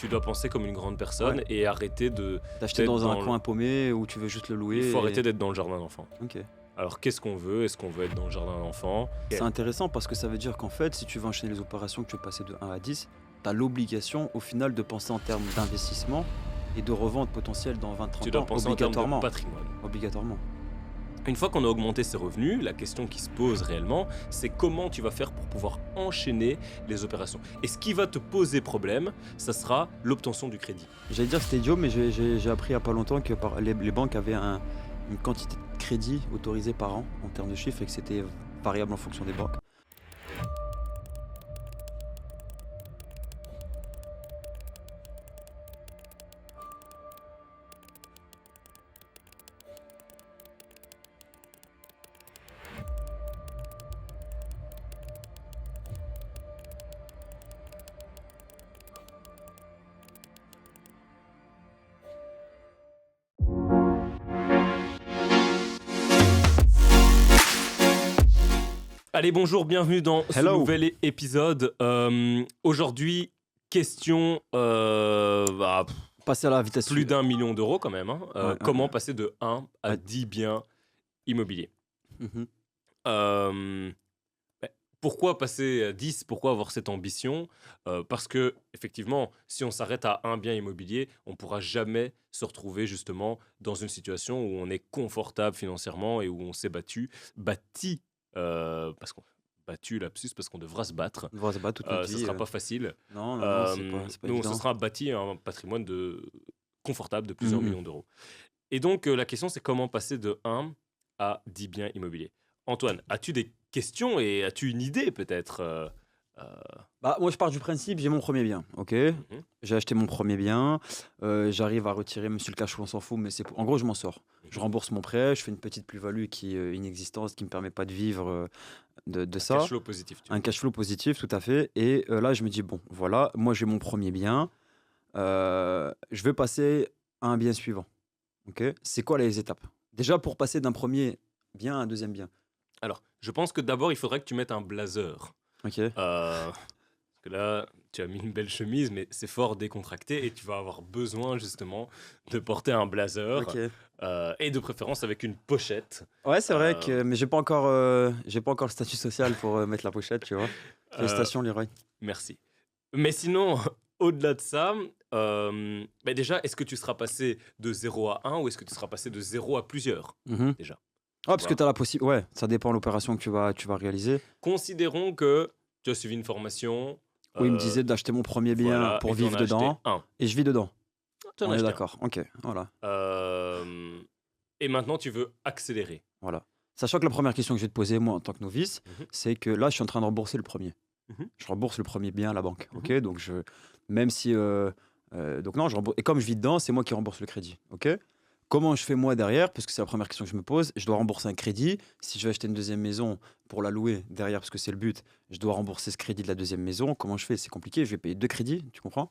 tu dois penser comme une grande personne Ouais. et arrêter D'acheter d'être dans un dans coin paumé où tu veux juste le louer. il faut et- arrêter d'être dans le jardin d'enfant. Ok. Alors qu'est-ce qu'on veut? Est-ce qu'on veut être dans le jardin d'enfant? C'est intéressant parce que ça veut dire qu'en fait, si tu veux enchaîner les opérations, que tu veux passer de 1 à 10, tu as l'obligation au final de penser en termes d'investissement et de revente potentielle dans 20-30 Tu dois ans, penser en termes de obligatoirement. patrimoine. Obligatoirement. Une fois qu'on a augmenté ses revenus, la question qui se pose réellement, c'est comment tu vas faire pour pouvoir enchaîner les opérations. Et ce qui va te poser problème, ça sera l'obtention du crédit. J'allais dire que c'était idiot, mais j'ai appris il n'y a pas longtemps que les banques avaient une quantité de crédit autorisée par an en termes de chiffres et que c'était variable en fonction des banques. Allez, bonjour, bienvenue dans ce Hello. nouvel épisode. Aujourd'hui, question Passer à la vitesse plus d'1 million d'euros quand même. Ouais, Comment passer de 1 à Ouais. 10 biens immobiliers. Mhm. Pourquoi passer à 10? Pourquoi avoir cette ambition? Parce que, effectivement, si on s'arrête à un bien immobilier, on ne pourra jamais se retrouver justement dans une situation où on est confortable financièrement et où on s'est bâti, lapsus, parce qu'on devra se battre. On devra se battre toute notre Ce vie. sera pas facile. Non, c'est pas Nous, on évident. se sera bâti un patrimoine confortable de plusieurs Mhm. millions d'euros. Et donc, la question, c'est comment passer de 1 à 10 biens immobiliers. Antoine, as-tu des questions et as-tu une idée peut-être Bah, moi, je pars du principe, j'ai mon premier bien, ok. Mhm. J'ai acheté mon premier bien, j'arrive à retirer, monsieur le cash flow, on s'en fout, mais en gros, je m'en sors. Je rembourse mon prêt, je fais une petite plus-value qui est inexistante, qui me permet pas de vivre de ça. Cash flow positif, tu Un veux. cash flow positif, tout à fait. Et là, je me dis, bon, voilà, moi, j'ai mon premier bien, je vais passer à un bien suivant, ok. C'est quoi les étapes? Déjà, pour passer d'un premier bien à un deuxième bien, Alors, je pense que d'abord, il faudrait que tu mettes un blazer. ok. Parce que là, tu as mis une belle chemise, mais c'est fort décontracté et tu vas avoir besoin justement de porter un blazer Ok. et de préférence avec une pochette. Ouais, c'est vrai que, Euh, mais j'ai pas encore le statut social pour mettre la pochette, tu vois. euh, Félicitations, Leroy. Merci. Mais sinon, au-delà de ça, déjà, est-ce que tu seras passé de 0 à 1 ou est-ce que tu seras passé de 0 à plusieurs Mhm. déjà? Ah, parce que vois. tu as la possibilité. Ouais, ça dépend de l'opération que tu vas réaliser. Considérons que tu as suivi une formation. Oui, il me euh, disait d'acheter mon premier bien voilà, pour et t'en vivre as acheté dedans. un. Et je vis dedans. T'en On as est acheté un. d'accord. Ok, voilà. Et maintenant, tu veux accélérer. Voilà. Sachant que la première question que je vais te poser, moi, en tant que novice, Mhm. c'est que là, je suis en train de rembourser le premier. Mhm. Je rembourse le premier bien à la banque. Ok, Mhm. donc même si. Donc, non, je rembourse. Et comme je vis dedans, c'est moi qui rembourse le crédit. Ok. Comment je fais moi derrière? Parce que c'est la première question que je me pose. Je dois rembourser un crédit. Si je vais acheter une deuxième maison pour la louer derrière, parce que c'est le but, je dois rembourser ce crédit de la deuxième maison. Comment je fais? C'est compliqué. Je vais payer 2 crédits. Tu comprends?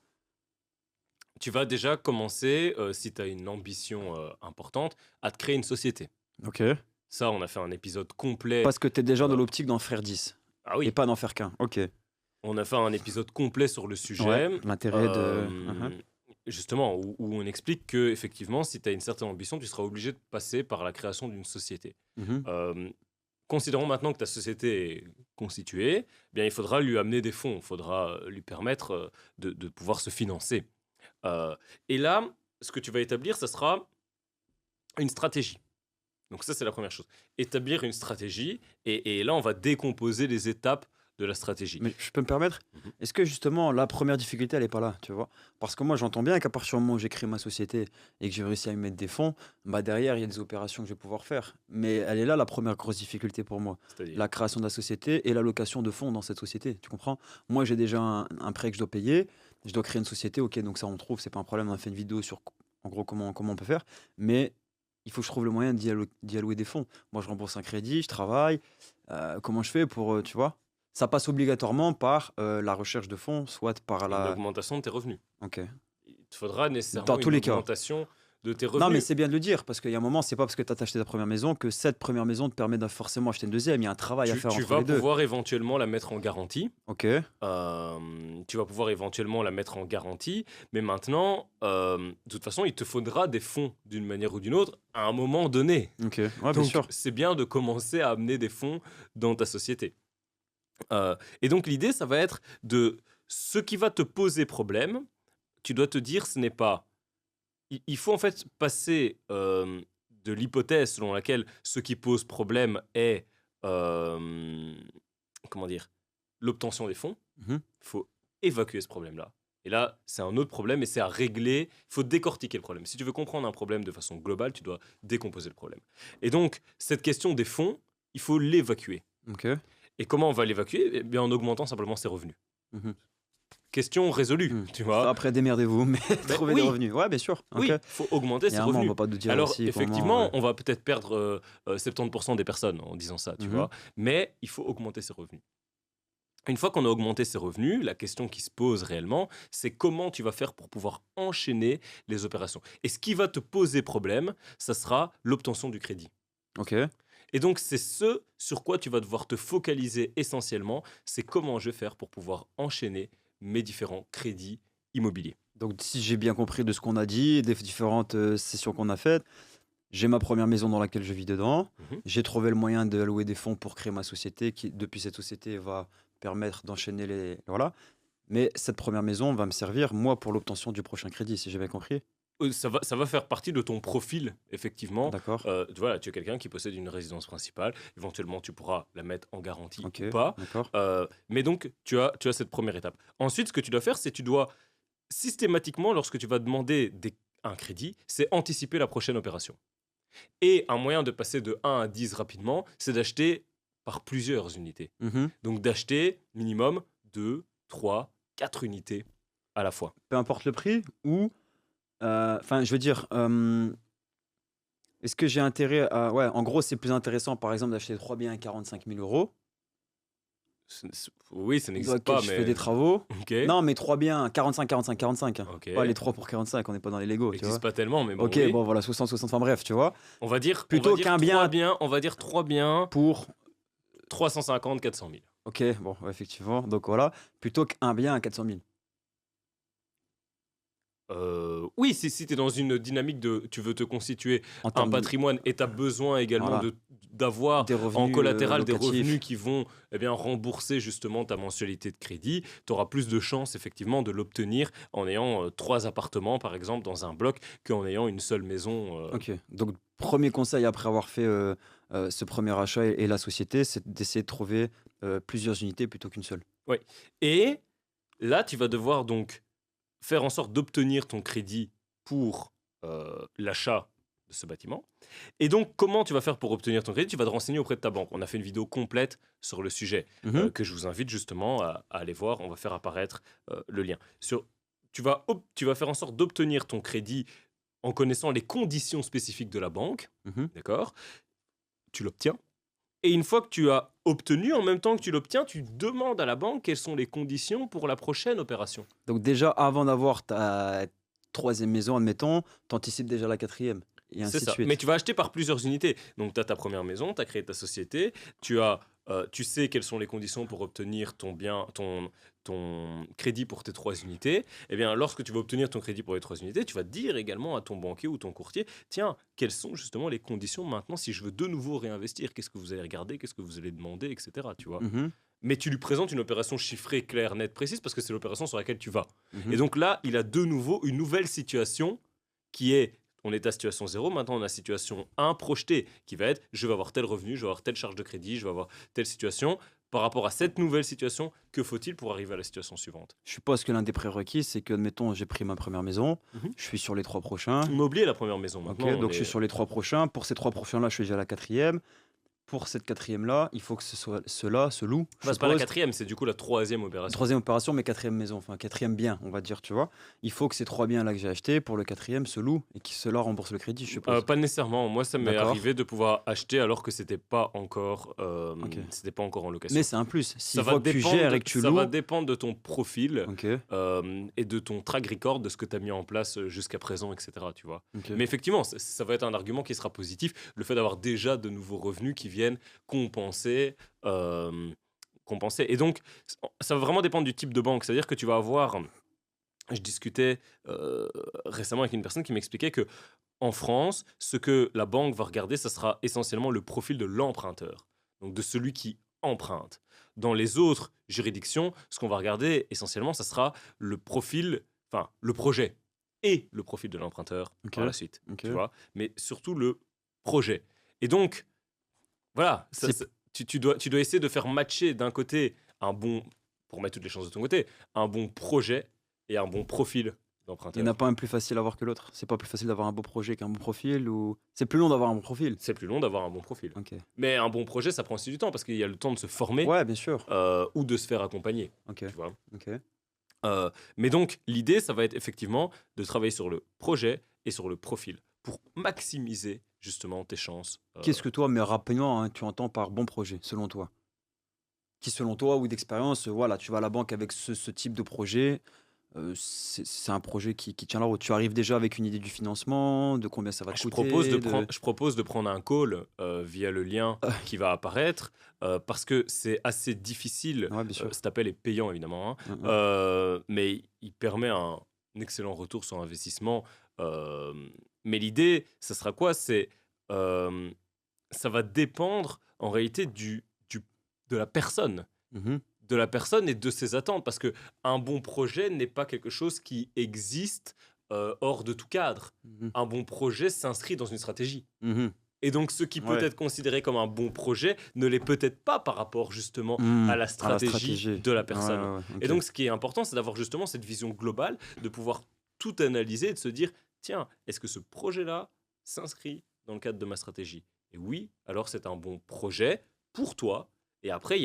Tu vas déjà commencer, si tu as une ambition importante, à te créer une société. Ok. Ça, on a fait un épisode complet. Parce que tu es déjà dans Euh, l'optique d'en faire 10 Ah et oui, pas d'en faire qu'un. Ok. on a fait un épisode complet sur le sujet. Ouais, l'intérêt de. euh, Justement, où on explique que effectivement, si tu as une certaine ambition, tu seras obligé de passer par la création d'une société. Mhm. Considérons maintenant que ta société est constituée, eh bien, il faudra lui amener des fonds, il faudra lui permettre de pouvoir se financer. Et là, ce que tu vas établir, ça sera une stratégie. Donc ça, c'est la première chose. Établir une stratégie, et là, on va décomposer les étapes de la stratégie. Mais je peux me permettre? Mhm. Est-ce que justement la première difficulté elle est pas là, tu vois? Parce que moi j'entends bien qu'à partir du moment où j'ai créé ma société et que j'ai réussi à y mettre des fonds, bah derrière il y a des opérations que je vais pouvoir faire. Mais elle est là la première grosse difficulté pour moi. C'est-à-dire, La création de la société et l'allocation de fonds dans cette société, tu comprends? Moi j'ai déjà un prêt que je dois payer, je dois créer une société, ok, donc ça on trouve, c'est pas un problème, on a fait une vidéo sur en gros comment on peut faire, mais il faut que je trouve le moyen d'y allouer des fonds. Moi je rembourse un crédit, je travaille, comment je fais pour, tu vois? Ça passe obligatoirement par la recherche de fonds, soit par une la. augmentation de tes revenus. Ok. Il te faudra nécessairement Dans tous une les cas. augmentation de tes Non, revenus. mais c'est bien de le dire, parce qu'il y a un moment, c'est pas parce que tu as acheté ta première maison que cette première maison te permet de forcément acheter une deuxième. Il y a un travail à faire Tu entre vas les deux. pouvoir éventuellement la mettre en garantie. Ok, Tu vas pouvoir éventuellement la mettre en garantie, mais maintenant, de toute façon, il te faudra des fonds d'une manière ou d'une autre à un moment donné. ok, ouais, bien Donc, sûr. c'est bien de commencer à amener des fonds dans ta société. Et donc, l'idée, ça va être de ce qui va te poser problème. Tu dois te dire, ce n'est pas. Il faut en fait passer de l'hypothèse selon laquelle ce qui pose problème est, comment dire, l'obtention des fonds. Mhm. Il faut évacuer ce problème-là. Et là, c'est un autre problème et c'est à régler. Il faut décortiquer le problème. Si tu veux comprendre un problème de façon globale, tu dois décomposer le problème. Et donc, cette question des fonds, il faut l'évacuer. Ok. Et comment on va l'évacuer? Eh bien, en augmentant simplement ses revenus. Mhm. Question résolue, tu vois. Après, démerdez-vous, mais trouvez des oui. revenus. Ouais, bien sûr. Oui, Ok. il faut augmenter Il y ses a un moment, on revenus. va pas nous dire Alors, aussi effectivement, comment. on va peut-être perdre 70% des personnes en disant ça, tu Mhm. vois. Mais il faut augmenter ses revenus. Une fois qu'on a augmenté ses revenus, la question qui se pose réellement, c'est comment tu vas faire pour pouvoir enchaîner les opérations. Et ce qui va te poser problème, ça sera l'obtention du crédit. Ok. Et donc, c'est ce sur quoi tu vas devoir te focaliser essentiellement, c'est comment je vais faire pour pouvoir enchaîner mes différents crédits immobiliers. Donc, si j'ai bien compris de ce qu'on a dit, des différentes sessions qu'on a faites, j'ai ma première maison dans laquelle je vis dedans. Mhm. J'ai trouvé le moyen d'allouer des fonds pour créer ma société qui, depuis cette société, va permettre d'enchaîner les. Voilà. Mais cette première maison va me servir, moi, pour l'obtention du prochain crédit, si j'ai bien compris. Ça va faire partie de ton profil, effectivement. D'accord. Voilà, tu es quelqu'un qui possède une résidence principale. Éventuellement, tu pourras la mettre en garantie Ok. ou pas. D'accord. Mais donc, tu as cette première étape. Ensuite, ce que tu dois faire, c'est tu dois systématiquement, lorsque tu vas demander un crédit, c'est anticiper la prochaine opération. Et un moyen de passer de 1 à 10 rapidement, c'est d'acheter par plusieurs unités. Mhm. Donc, d'acheter minimum 2, 3, 4 unités à la fois. Peu importe le prix ou. Enfin, je veux dire, est-ce que j'ai intérêt à. Ouais, en gros, c'est plus intéressant, par exemple, d'acheter 3 biens à 45 000 euros. Oui, ça Dans n'existe lequel pas, je mais... fais des travaux. Ok. Non, mais 3 biens, 45, 45, 45. Hein. Ok. Pas les 3 pour 45, on n'est pas dans les Lego, Ça tu vois. n'existe pas tellement, mais bon, Ok, oui. bon, voilà, 60, 60, enfin bref, tu vois. On va dire, Plutôt qu'un bien- on va dire 3 biens, Pour. 350, 400 000. Ok, bon, ouais, effectivement. Donc voilà, plutôt qu'un bien à 400 000. Oui, si tu es dans une dynamique de tu veux te constituer En un termes patrimoine et tu as besoin également Voilà. d'avoir des en revenus collatéral des locatifs. revenus qui vont bien rembourser justement ta mensualité de crédit, tu auras plus de chances effectivement de l'obtenir en ayant 3 appartements par exemple dans un bloc qu'en ayant une seule maison. Ok, donc premier conseil après avoir fait ce premier achat et la société, c'est d'essayer de trouver plusieurs unités plutôt qu'une seule. Et là, tu vas devoir donc faire en sorte d'obtenir ton crédit pour l'achat de ce bâtiment. Et donc, comment tu vas faire pour obtenir ton crédit? Tu vas te renseigner auprès de ta banque. On a fait une vidéo complète sur le sujet Mhm. que je vous invite justement à aller voir. On va faire apparaître le lien. Tu vas faire en sorte d'obtenir ton crédit en connaissant les conditions spécifiques de la banque. Mhm. D'accord? Tu l'obtiens. Et une fois que tu as obtenu, en même temps que tu l'obtiens, tu demandes à la banque quelles sont les conditions pour la prochaine opération. Donc déjà, avant d'avoir ta troisième maison, admettons, t'anticipes déjà la quatrième. Et C'est ainsi de ça. suite. Mais tu vas acheter par plusieurs unités. Donc, tu as ta première maison, tu as créé ta société, tu sais quelles sont les conditions pour obtenir ton crédit pour tes 3 unités. Eh bien, lorsque tu vas obtenir ton crédit pour les 3 unités, tu vas dire également à ton banquier ou ton courtier, tiens, quelles sont justement les conditions maintenant si je veux de nouveau réinvestir? Qu'est-ce que vous allez regarder? Qu'est-ce que vous allez demander? Etc. Tu vois. Mhm. Mais tu lui présentes une opération chiffrée, claire, nette, précise, parce que c'est l'opération sur laquelle tu vas. Mhm. Et donc là, il a de nouveau une nouvelle situation qui est, on est à situation 0, maintenant on a situation 1 projetée, qui va être, je vais avoir tel revenu, je vais avoir telle charge de crédit, je vais avoir telle situation. Par rapport à cette nouvelle situation, que faut-il pour arriver à la situation suivante? Je suppose que l'un des prérequis, c'est que, admettons, j'ai pris ma première maison, Mhm. je suis sur les 3 prochains. On m'a oublié la première maison Ok, maintenant. donc je suis sur les 3 prochains. Pour ces 3 prochains-là, je suis déjà à la quatrième. pour cette quatrième-là, il faut que cela se loue, je Bah, c'est pas la suppose. quatrième, c'est du coup la troisième opération. Troisième opération, mais quatrième maison, enfin quatrième bien, on va dire, tu vois. Il faut que ces 3 biens-là que j'ai achetés pour le quatrième se louent et que cela rembourse le crédit, je suppose. Pas nécessairement. Moi, ça m'est D'accord. arrivé de pouvoir acheter alors que c'était pas encore en Mais location. c'est un plus. S'il Ça va voit que tu dépendre, gères et que tu ça va loues. dépendre de ton profil Ok, et de ton track record, de ce que tu as mis en place jusqu'à présent, etc. Tu vois. ok. Mais effectivement, ça va être un argument qui sera positif. Le fait d'avoir déjà de nouveaux revenus qui viennent compenser. Et donc, ça va vraiment dépendre du type de banque. C'est-à-dire que tu vas avoir. Je discutais récemment avec une personne qui m'expliquait que en France, ce que la banque va regarder, ça sera essentiellement le profil de l'emprunteur, donc de celui qui emprunte. Dans les autres juridictions, ce qu'on va regarder essentiellement, ça sera le profil, enfin le projet et le profil de l'emprunteur Ok, par la suite, ok. tu vois, mais surtout le projet. Et donc, voilà, tu dois essayer de faire matcher d'un côté un bon, pour mettre toutes les chances de ton côté, un bon projet et un bon profil Il n'y en d'emprunteur. a pas un plus facile à avoir que l'autre. C'est pas plus facile d'avoir un beau projet qu'un bon profil ou c'est plus long d'avoir un bon profil. C'est plus long d'avoir un bon profil. Ok. Mais un bon projet, ça prend aussi du temps parce qu'il y a le temps de se former Ouais, bien sûr. ou de se faire accompagner. Ok, Tu vois. ok. Mais donc, l'idée, ça va être effectivement de travailler sur le projet et sur le profil pour maximiser justement tes chances. Qu'est-ce que toi, mais rapidement, hein, tu entends par bon projet, selon toi? Qui, selon toi, ou d'expérience, voilà, tu vas à la banque avec ce type de projet, c'est un projet qui tient la route. Tu arrives déjà avec une idée du financement, de combien ça va te Je propose de, coûter, je propose de prendre un call via le lien qui va apparaître parce que c'est assez difficile. Ouais, bien sûr. Cet appel est payant évidemment, hein, mais il permet un excellent retour sur investissement. Mais l'idée, ça sera quoi? Ça va dépendre en réalité de la personne. Mhm, De la personne et de ses attentes. Parce que un bon projet n'est pas quelque chose qui existe hors de tout cadre. mhm, Un bon projet s'inscrit dans une stratégie. mhm. Et donc, ce qui peut Ouais. être considéré comme un bon projet ne l'est peut-être pas par rapport justement à la stratégie de la personne. Ouais, Et donc, ce qui est important, c'est d'avoir justement cette vision globale, de pouvoir tout analyser et de se dire, tiens, est-ce que ce projet-là s'inscrit dans le cadre de ma stratégie? Et oui, alors c'est un bon projet pour toi. Et après,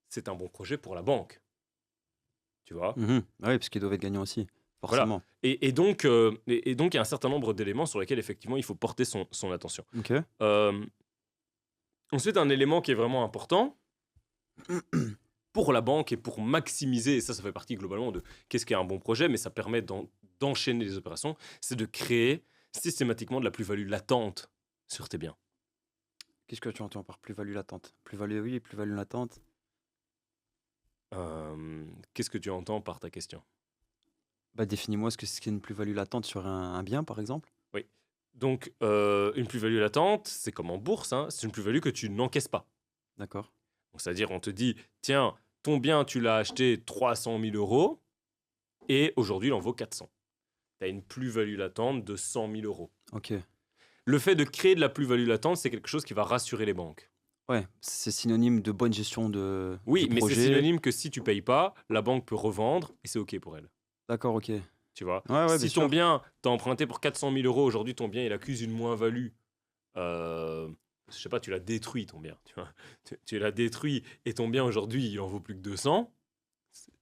c'est un bon projet pour la banque. Tu vois? Mhm. Ouais, parce qu'ils doivent être gagnants aussi, Voilà. forcément. Et donc, il y a un certain nombre d'éléments sur lesquels, effectivement, il faut porter son attention. Ok. Ensuite, un élément qui est vraiment important pour la banque et pour maximiser, et ça fait partie globalement de qu'est-ce qu'est un bon projet, mais ça permet d'enchaîner les opérations, c'est de créer systématiquement de la plus-value latente sur tes biens. Qu'est-ce que tu entends par plus-value latente? Plus-value, oui, plus-value latente. Qu'est-ce que tu entends par ta question? Bah, définis-moi ce qu'est une plus-value latente sur un bien, par exemple. Oui. Donc, une plus-value latente, c'est comme en bourse, hein, c'est une plus-value que tu n'encaisses pas. D'accord. Donc, c'est-à-dire, on te dit, tiens, ton bien, tu l'as acheté 300 000 euros et aujourd'hui, il en vaut 400. Tu as une plus-value latente de 100 000 euros. Ok. Le fait de créer de la plus-value latente, c'est quelque chose qui va rassurer les banques. Ouais, c'est synonyme de bonne gestion Oui, du mais c'est projet. synonyme que si tu payes pas, la banque peut revendre et c'est OK pour elle. D'accord, ok. Tu vois? Ouais, ouais, bien Si ton sûr. bien, t'as emprunté pour 400 000 euros, aujourd'hui, ton bien, il accuse une moins-value. Je sais pas, tu l'as détruit, ton bien. Tu vois? Tu l'as détruit et ton bien, aujourd'hui, il en vaut plus que 200.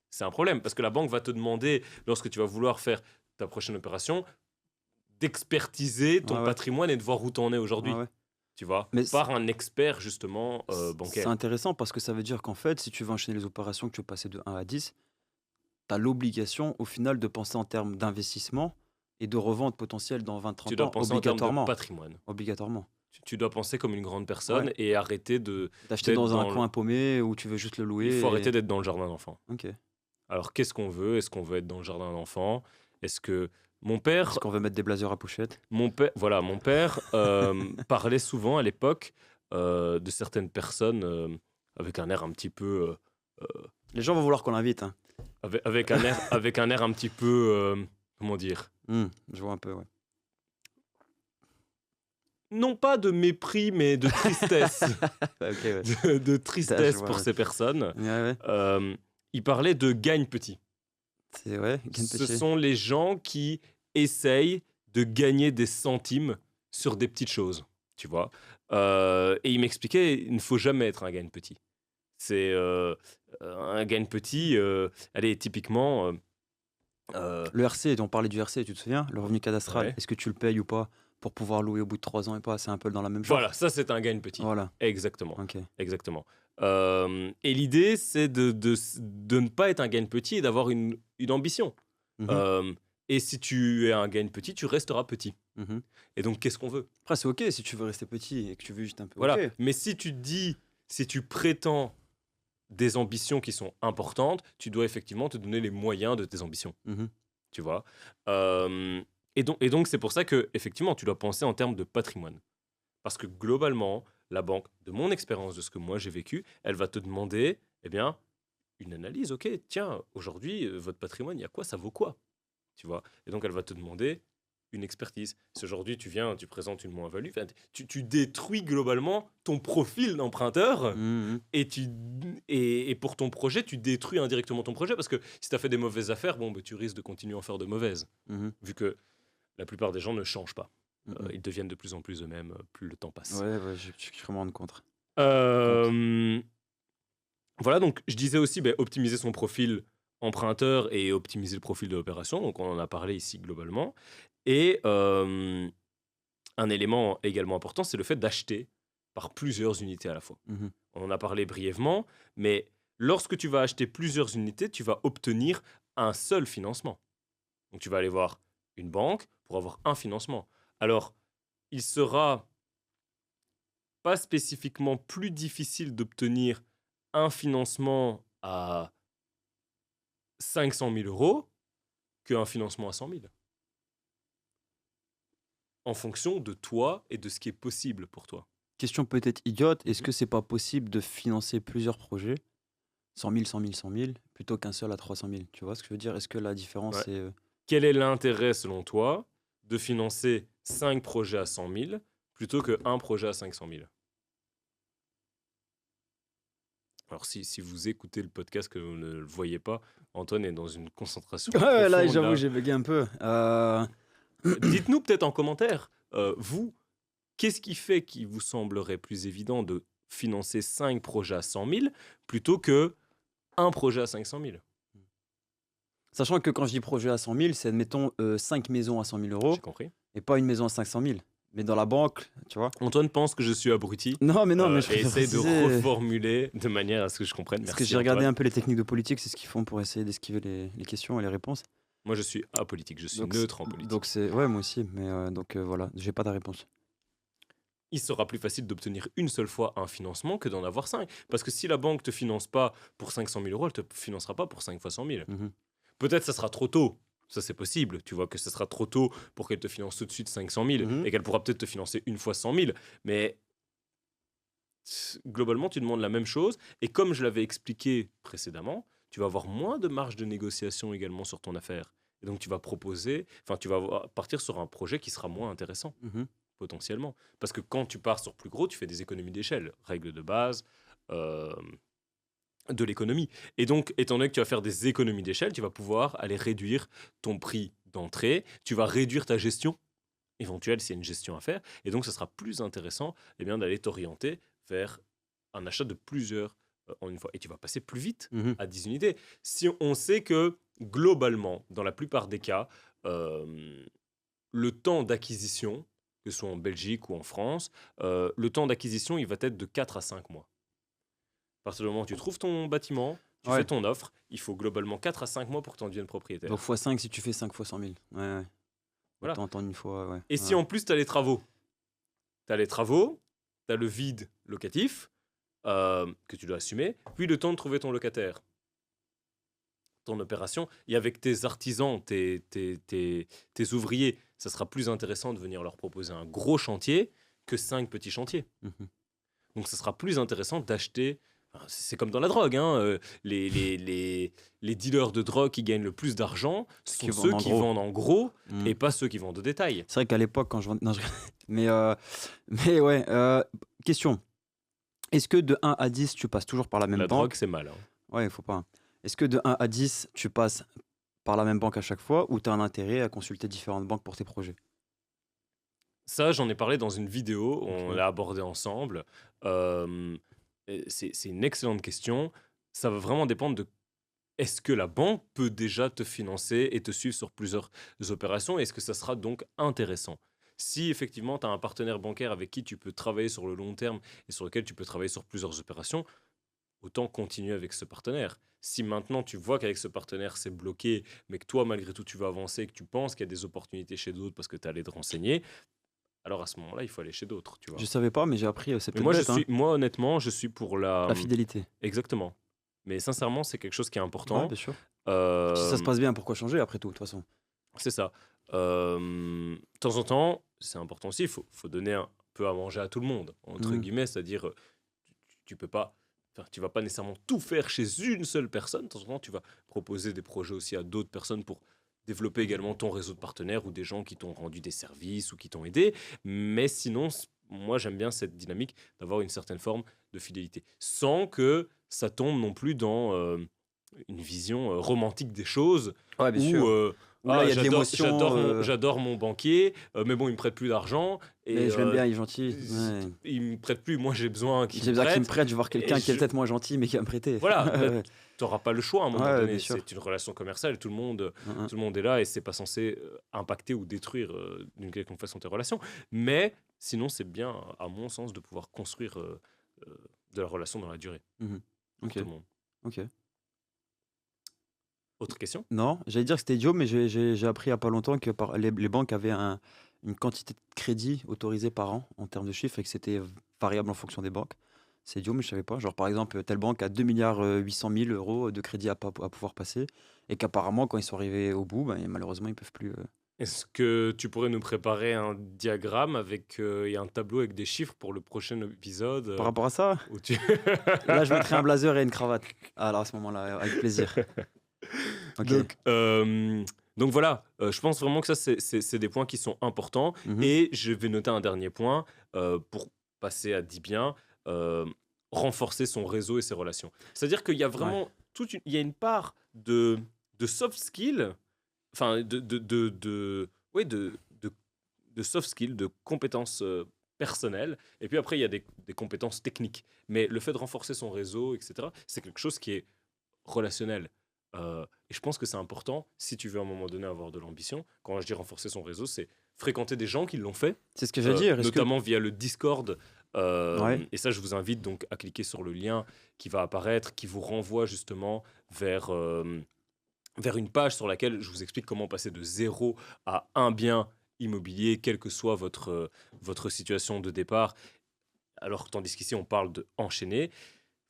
C'est un problème parce que la banque va te demander, lorsque tu vas vouloir faire ta prochaine opération, d'expertiser ton Ouais, ouais. patrimoine et de voir où t'en es aujourd'hui. Ouais, ouais. Tu vois? Mais Par un expert, justement, C'est bancaire. intéressant parce que ça veut dire qu'en fait, si tu veux enchaîner les opérations, que tu veux passer de 1 à 10, tu as l'obligation au final de penser en termes d'investissement et de revente potentielle dans Tu 20-30 dois ans, penser en termes de obligatoirement. patrimoine. Obligatoirement. Tu dois penser comme une grande personne Ouais. et arrêter D'acheter d'être dans un dans coin paumé où tu veux juste le louer. Il faut et- arrêter d'être dans le jardin d'enfant. Ok. Alors, qu'est-ce qu'on veut? Est-ce qu'on veut être dans le jardin d'enfant? Est-ce que mon père, Est-ce qu'on veut mettre des blazers à pochette? mon père parlait souvent à l'époque de certaines personnes avec un air un petit peu, Les gens vont vouloir qu'on l'invite. Hein. avec un air un petit peu, comment dire? Je vois un peu, ouais. Non pas de mépris, mais de tristesse, Ok, ouais. de tristesse Je vois, pour ouais. ces personnes. Ouais, ouais. Il parlait de gagne petit. C'est ouais, gain de Ce péché. sont les gens qui essayent de gagner des centimes sur des petites choses. tu vois. Et il m'expliquait, il ne faut jamais être un gain petit. C'est un gain petit, allez, typiquement... Le RC, on parlait du RC, tu te souviens? Le revenu cadastral, ouais. est-ce que tu le payes ou pas pour pouvoir louer au bout de 3 ans et pas? C'est un peu dans la même genre. Voilà, ça c'est un gain petit. Voilà, Exactement. ok. Exactement. Et l'idée, c'est de ne pas être un gain petit et d'avoir une ambition. Mhm, Euh, et si tu es un gain petit, tu resteras petit. mhm. Et donc, qu'est-ce qu'on veut? Après, c'est ok si tu veux rester petit et que tu veux juste un peu. Voilà. Ok. Mais si tu te dis, si tu prétends des ambitions qui sont importantes, tu dois effectivement te donner les moyens de tes ambitions. Mhm, Tu vois. Et donc, c'est pour ça que effectivement, tu dois penser en termes de patrimoine. Parce que globalement, la banque, de mon expérience, de ce que moi j'ai vécu, elle va te demander, eh bien, une analyse. Ok, tiens, aujourd'hui, votre patrimoine, il y a quoi? Ça vaut quoi? Tu vois. Et donc, elle va te demander une expertise. Si aujourd'hui, tu viens, tu présentes une moins-value, enfin, tu détruis globalement ton profil d'emprunteur. mhm, Et pour ton projet, tu détruis indirectement ton projet parce que si tu as fait des mauvaises affaires, bon, bah, tu risques de continuer à en faire de mauvaises. mhm, Vu que la plupart des gens ne changent pas. mhm. Ils deviennent de plus en plus eux-mêmes plus le temps passe. Ouais, ouais, je suis vraiment rendre compte. Euh, voilà, donc je disais aussi optimiser son profil emprunteur et optimiser le profil de l'opération. Donc on en a parlé ici globalement. Et un élément également important, c'est le fait d'acheter par plusieurs unités à la fois. Mhm, On en a parlé brièvement, mais lorsque tu vas acheter plusieurs unités, tu vas obtenir un seul financement. Donc tu vas aller voir une banque pour avoir un financement. Alors, il sera pas spécifiquement plus difficile d'obtenir un financement à 500 000 euros qu'un financement à 100 000. En fonction de toi et de ce qui est possible pour toi. Question peut-être idiote, est-ce Mhm. que c'est pas possible de financer plusieurs projets, 100 000, 100 000, 100 000, plutôt qu'un seul à 300 000? Tu vois ce que je veux dire? Est-ce que la différence Ouais. est... Quel est l'intérêt, selon toi, de financer 5 projets à 100 000 plutôt qu'un projet à 500 000? Alors, si vous écoutez le podcast que vous ne le voyez pas, Antoine est dans une concentration Ouais, là, profonde. j'avoue, Là. j'ai bugué un peu. Dites-nous peut-être en commentaire, vous, qu'est-ce qui fait qu'il vous semblerait plus évident de financer 5 projets à 100 000 plutôt que un projet à 500 000? Sachant que quand je dis projet à 100 000, c'est admettons 5 maisons à 100 000 euros J'ai compris. et pas une maison à 500 000. Mais dans la banque, tu vois. Antoine pense que je suis abruti Non, mais je et préfère essaie de préciser. reformuler de manière à ce que je comprenne. Parce que Merci j'ai regardé Antoine. un peu les techniques de politique, c'est ce qu'ils font pour essayer d'esquiver les questions et les réponses. Moi, je suis apolitique, je suis Donc, neutre en politique. donc c'est ouais, moi aussi, mais voilà, j'ai pas de réponse. Il sera plus facile d'obtenir une seule fois un financement que d'en avoir 5. Parce que si la banque te finance pas pour 500 000 euros, elle te financera pas pour 5 fois 100 000. Mhm. Peut-être ça sera trop tôt. Ça, c'est possible. Tu vois que ce sera trop tôt pour qu'elle te finance tout de suite 500 000 Mhm. et qu'elle pourra peut-être te financer une fois 100 000. Mais globalement, tu demandes la même chose. Et comme je l'avais expliqué précédemment, tu vas avoir moins de marge de négociation également sur ton affaire. Et donc, tu vas partir sur un projet qui sera moins intéressant, Mhm. potentiellement. Parce que quand tu pars sur plus gros, tu fais des économies d'échelle. Règle de base de l'économie. Et donc, étant donné que tu vas faire des économies d'échelle, tu vas pouvoir aller réduire ton prix d'entrée. Tu vas réduire ta gestion éventuelle s'il y a une gestion à faire. Et donc, ce sera plus intéressant d'aller t'orienter vers un achat de plusieurs en une fois. Et tu vas passer plus vite Mhm. à 10 unités. Si on sait que, globalement, dans la plupart des cas, le temps d'acquisition, que ce soit en Belgique ou en France, le temps d'acquisition, il va être de 4 à 5 mois. À partir du moment où tu trouves ton bâtiment, tu Ouais. fais ton offre, il faut globalement 4 à 5 mois pour que tu en deviennes propriétaire. Donc x5 si tu fais 5 fois 100 000. Ouais. Voilà. Autant une fois, ouais. Et si en plus tu as les travaux, tu as le vide locatif que tu dois assumer, puis le temps de trouver ton locataire, ton opération, et avec tes artisans, tes ouvriers, ça sera plus intéressant de venir leur proposer un gros chantier que 5 petits chantiers. Mhm. Donc ça sera plus intéressant d'acheter. C'est comme dans la drogue, hein. Les dealers de drogue qui gagnent le plus d'argent sont Qui ceux vendent en qui gros. vendent en gros Mhm. et pas ceux qui vendent au détail. C'est vrai qu'à l'époque, quand je vendais. Non, mais ouais, question. Est-ce que de 1 à 10, tu passes toujours par la même La banque? drogue, c'est mal. Hein. Ouais, il faut pas. Est-ce que de 1 à 10, tu passes par la même banque à chaque fois ou tu as un intérêt à consulter différentes banques pour tes projets? Ça, j'en ai parlé dans une vidéo, on Ok. l'a abordé ensemble. Euh, c'est une excellente question. Ça va vraiment dépendre de est-ce que la banque peut déjà te financer et te suivre sur plusieurs opérations? Est-ce que ça sera donc intéressant? Si effectivement tu as un partenaire bancaire avec qui tu peux travailler sur le long terme et sur lequel tu peux travailler sur plusieurs opérations, autant continuer avec ce partenaire. Si maintenant tu vois qu'avec ce partenaire c'est bloqué, mais que toi malgré tout tu veux avancer, que tu penses qu'il y a des opportunités chez d'autres parce que tu es allé te renseigner, alors à ce moment-là il faut aller chez d'autres, tu Je vois. savais pas, mais j'ai appris, c'est Mais peut-être bête, hein, moi honnêtement, je suis pour la... la fidélité. Exactement. Mais sincèrement, c'est quelque chose qui est Ouais, important. bien sûr. Si ça se Euh, passe bien, pourquoi changer après tout, de toute façon? C'est ça. De temps en temps, c'est important aussi, il faut donner un peu à manger à tout le monde, entre Mhm. guillemets, c'est-à-dire, tu peux pas, enfin, tu vas pas nécessairement tout faire chez une seule personne. De temps en temps, tu vas proposer des projets aussi à d'autres personnes pour développer également ton réseau de partenaires ou des gens qui t'ont rendu des services ou qui t'ont aidé. Mais sinon, moi, j'aime bien cette dynamique d'avoir une certaine forme de fidélité, sans que ça tombe non plus dans une vision romantique des choses Ouais, bien où sûr. Où là, il y a de l'émotion, j'adore mon banquier, mais bon, il me prête plus d'argent et mais je l'aime bien, il est gentil. Ouais. il me prête plus. Moi, j'ai besoin qu'il J'ai me besoin qu'il me prête. prête, je vais voir Et quelqu'un qui est peut-être moins gentil, mais qui va me prêter. voilà, bah, Ouais, tu n'auras pas le choix à un moment ouais, bien donné. sûr. C'est une relation commerciale. Hein, Tout le monde est là et c'est pas censé impacter ou détruire d'une quelconque façon tes relations. Mais sinon, c'est bien, à mon sens, de pouvoir construire euh, de la relation dans la durée Mhm. pour Ok, tout le monde. ok. Autre question? Non, j'allais dire que c'était idiot, mais j'ai appris il y a pas longtemps que les banques avaient une quantité de crédit autorisée par an en termes de chiffres et que c'était variable en fonction des banques. C'est idiot, mais je savais pas. Genre, par exemple, telle banque a 2 milliards 800 000 euros de crédit à pouvoir passer et qu'apparemment, quand ils sont arrivés au bout, ben, malheureusement, ils peuvent plus. Est-ce que tu pourrais nous préparer un diagramme avec et un tableau avec des chiffres pour le prochain épisode Par rapport à ça, où tu... là, je mettrais un blazer et une cravate. Ah, alors, à ce moment-là, avec plaisir. Ok. donc, donc voilà, je pense vraiment que ça, c'est des points qui sont importants. Mhm. Et je vais noter un dernier point pour passer à 10 biens, euh, renforcer son réseau et ses relations. C'est-à-dire qu'il y a Ouais. vraiment il y a une part de soft skills, enfin ouais, de soft skills, de compétences personnelles. Et puis après, il y a des compétences techniques. Mais le fait de renforcer son réseau, etc., c'est quelque chose qui est relationnel. Et je pense que c'est important, si tu veux à un moment donné avoir de l'ambition, quand je dis renforcer son réseau, c'est fréquenter des gens qui l'ont fait, C'est ce que j'allais dire. Est-ce que. notamment via le Discord. Ouais. Et ça, je vous invite donc à cliquer sur le lien qui va apparaître, qui vous renvoie justement vers une page sur laquelle je vous explique comment passer de zéro à un bien immobilier, quelle que soit votre situation de départ. Alors, tandis qu'ici, on parle de enchaîner.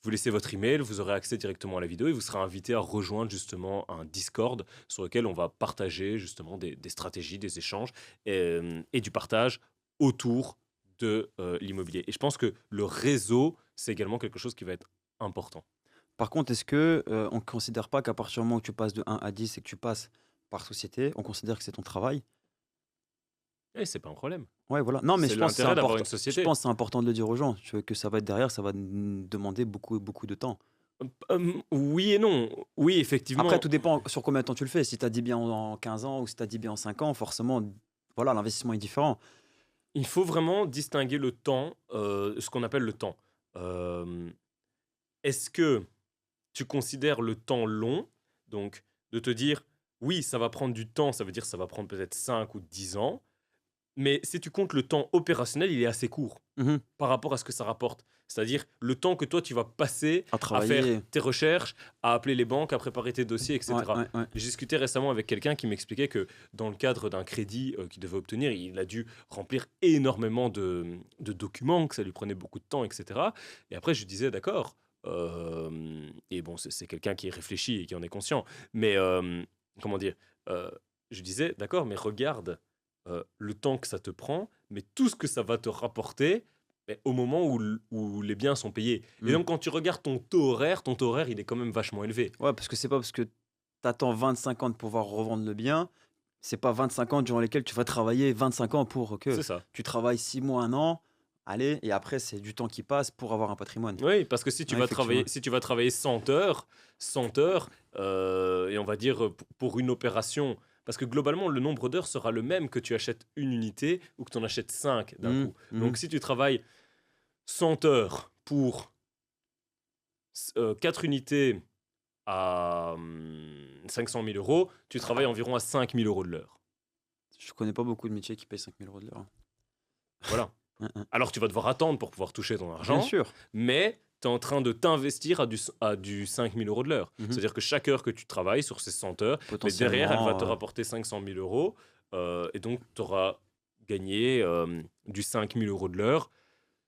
Vous laissez votre email, vous aurez accès directement à la vidéo et vous serez invité à rejoindre justement un Discord sur lequel on va partager justement des stratégies, des échanges et du partage autour de l'immobilier. Et je pense que le réseau, c'est également quelque chose qui va être important. Par contre, est-ce que on ne considère pas qu'à partir du moment où tu passes de 1 à 10 et que tu passes par société, on considère que c'est ton travail? Et c'est pas un problème. Ouais, voilà. Non, mais C'est je pense que c'est l'intérêt d'avoir important. une Je société. pense que c'est important de le dire aux gens. Que ça va être derrière, ça va demander beaucoup, beaucoup de temps. Oui et non. Oui, Après, effectivement, tout dépend sur combien de temps tu le fais. Si tu as dit bien en 15 ans ou si tu as dit bien en 5 ans, forcément, voilà, l'investissement est différent. il faut vraiment distinguer le temps, ce qu'on appelle le temps. Euh, Est-ce que tu considères le temps long, donc de te dire, oui, ça va prendre du temps, ça veut dire que ça va prendre peut-être 5 ou 10 ans, mais si tu comptes le temps opérationnel, il est assez court Mhm. par rapport à ce que ça rapporte. C'est-à-dire le temps que toi, tu vas passer À à faire travailler. tes recherches, à appeler les banques, à préparer tes dossiers, Ouais, etc. ouais, ouais. J'ai discuté récemment avec quelqu'un qui m'expliquait que dans le cadre d'un crédit qu'il devait obtenir, il a dû remplir énormément de documents, que ça lui prenait beaucoup de temps, etc. Et après, je lui disais, d'accord, et bon, c'est quelqu'un qui réfléchit et qui en est conscient, mais comment dire, euh, je disais, d'accord, mais regarde le temps que ça te prend, mais tout ce que ça va te rapporter mais au moment où les biens sont payés. Et Mm. donc, quand tu regardes ton taux horaire, il est quand même vachement élevé. Ouais, parce que c'est pas parce que tu attends 25 ans de pouvoir revendre le bien, c'est pas 25 ans durant lesquels tu vas travailler 25 ans pour que C'est ça. tu travailles 6 mois, un an, allez, et après, c'est du temps qui passe pour avoir un patrimoine. Oui, parce que si tu Ouais, vas effectivement. travailler, si tu vas travailler 100 heures, et on va dire pour une opération, Parce que globalement, le nombre d'heures sera le même que tu achètes une unité ou que tu en achètes 5 d'un coup. Donc si tu travailles 100 heures pour 4 unités à 500 000 euros, tu travailles environ à 5 000 euros de l'heure. Je connais pas beaucoup de métiers qui payent 5 000 euros de l'heure. Voilà. Alors tu vas devoir attendre pour pouvoir toucher ton Bien argent, sûr. mais tu es en train de t'investir à du 5 000 euros de l'heure. Mhm. C'est-à-dire que chaque heure que tu travailles sur ces 100 heures, mais Potentiellement, derrière, elle va te rapporter 500 000 euros. Et donc, tu auras gagné du 5 000 euros de l'heure,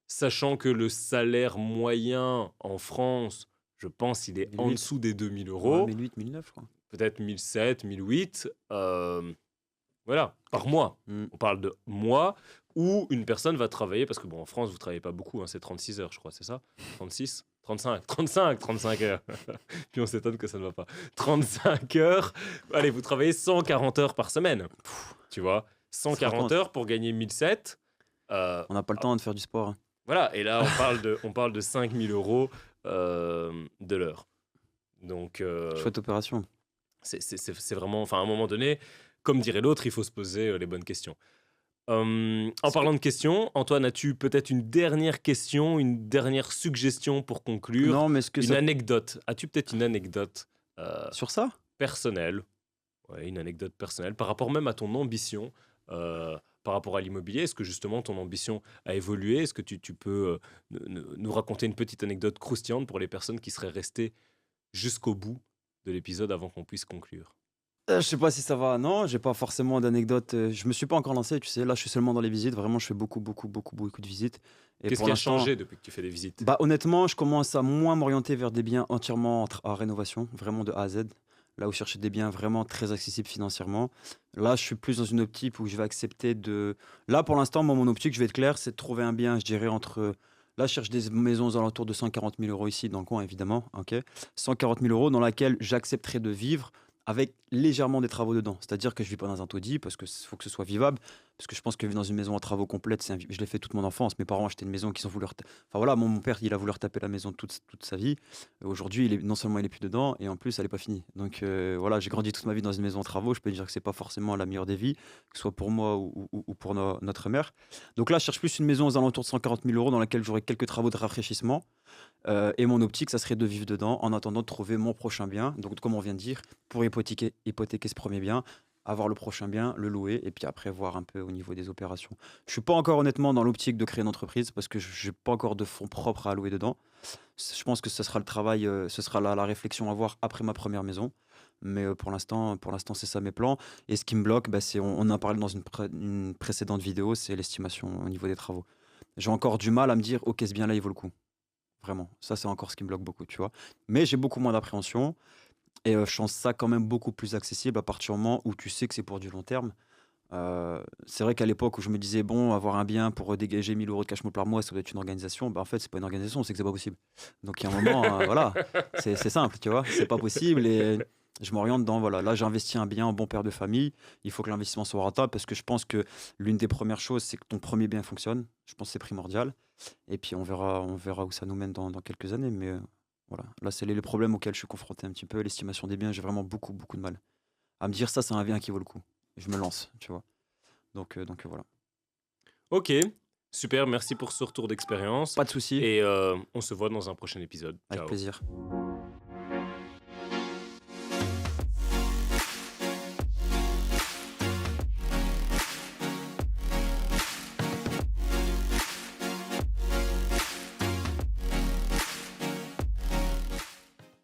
sachant que le salaire moyen en France, je pense, il est en 1008. dessous des 2 000 Ouais, euros. 1008, 1009, je crois. Peut-être 1007, 1008. Voilà, par mois. Mm. On parle de mois où une personne va travailler, parce que bon, en France, vous ne travaillez pas beaucoup, hein, c'est 36 heures, je crois, c'est ça 36 35 heures. Puis on s'étonne que ça ne va pas. 35 heures. Allez, vous travaillez 140 heures par semaine. Tu vois 140 heures pour gagner 1007. On n'a pas le temps de faire du sport. Hein. Voilà, et là, on parle de 5 000 euros de l'heure. Donc, Chouette opération. c'est vraiment... Enfin, à un moment donné, comme dirait l'autre, il faut se poser les bonnes questions. En parlant de questions, Antoine, as-tu peut-être une dernière question, une dernière suggestion pour conclure? Non, mais est-ce que Une anecdote. As-tu peut-être une anecdote sur ça? personnelle? Ouais, une anecdote personnelle par rapport même à ton ambition par rapport à l'immobilier. Est-ce que justement ton ambition a évolué? Est-ce que tu peux nous raconter une petite anecdote croustillante pour les personnes qui seraient restées jusqu'au bout de l'épisode avant qu'on puisse conclure? Je sais pas si ça va. Non, j'ai pas forcément d'anecdote. Je me suis pas encore lancé, tu sais. Là, je suis seulement dans les visites. Vraiment, je fais beaucoup de visites. Et Qu'est-ce pour qui a l'instant, changé depuis que tu fais des visites? bah honnêtement, je commence à moins m'orienter vers des biens entièrement à rénovation, vraiment de A à Z. Là où je cherchais des biens vraiment très accessibles financièrement. Là, je suis plus dans une optique où je vais accepter de. Là, pour l'instant, moi, mon optique, je vais être clair, c'est de trouver un bien, je dirais, entre. Là, je cherche des maisons aux alentours de 140 000 euros ici, dans le coin, évidemment. Ok, 140 000 euros dans laquelle j'accepterai de vivre avec légèrement des travaux dedans. C'est-à-dire que je vis pas dans un taudis parce qu'il faut que ce soit vivable. Parce que je pense que vivre dans une maison à travaux complète, je l'ai fait toute mon enfance. Mes parents ont acheté une maison qu'ils ont voulu. Enfin voilà, mon père, il a voulu retaper la maison toute sa vie. Aujourd'hui, non seulement il est plus dedans, et en plus, elle est pas finie. Donc voilà, j'ai grandi toute ma vie dans une maison en travaux. Je peux dire que c'est pas forcément la meilleure des vies, que ce soit pour moi ou pour notre mère. Donc là, je cherche plus une maison aux alentours de 140 000 euros dans laquelle j'aurai quelques travaux de rafraîchissement. Et mon optique, ça serait de vivre dedans en attendant de trouver mon prochain bien. Donc, comme on vient de dire, pour hypothéquer ce premier bien, avoir le prochain bien, le louer, et puis après voir un peu au niveau des opérations. Je suis pas encore honnêtement dans l'optique de créer une entreprise parce que je n'ai pas encore de fonds propres à allouer dedans. Je pense que ce sera le travail, ce sera la réflexion à avoir après ma première maison. Mais pour l'instant, c'est ça mes plans. Et ce qui me bloque, bah, on en a parlé dans une précédente vidéo, c'est l'estimation au niveau des travaux. J'ai encore du mal à me dire, ok, ce bien-là, il vaut le coup. Vraiment, ça c'est encore ce qui me bloque beaucoup, tu vois. Mais j'ai beaucoup moins d'appréhension et je pense ça quand même beaucoup plus accessible à partir du moment où tu sais que c'est pour du long terme. C'est vrai qu'à l'époque où je me disais, bon, avoir un bien pour dégager 1 000 euros de cash flow par mois, ça doit être une organisation. Bah, en fait, c'est pas une organisation, c'est que c'est pas possible. Donc il y a un moment, voilà, c'est simple, tu vois, c'est pas possible et je m'oriente dans, voilà, là j'ai investi un bien en bon père de famille, il faut que l'investissement soit rentable parce que je pense que l'une des premières choses, c'est que ton premier bien fonctionne. Je pense que c'est primordial. Et puis on verra où ça nous mène dans quelques années. Mais voilà, là c'est les problèmes auxquels je suis confronté un petit peu. L'estimation des biens, j'ai vraiment beaucoup de mal à me dire ça, c'est un bien qui vaut le coup. Je me lance, tu vois. Donc voilà. Ok, super, merci pour ce retour d'expérience. Pas de souci, Et on se voit dans un prochain épisode. avec Ciao. plaisir.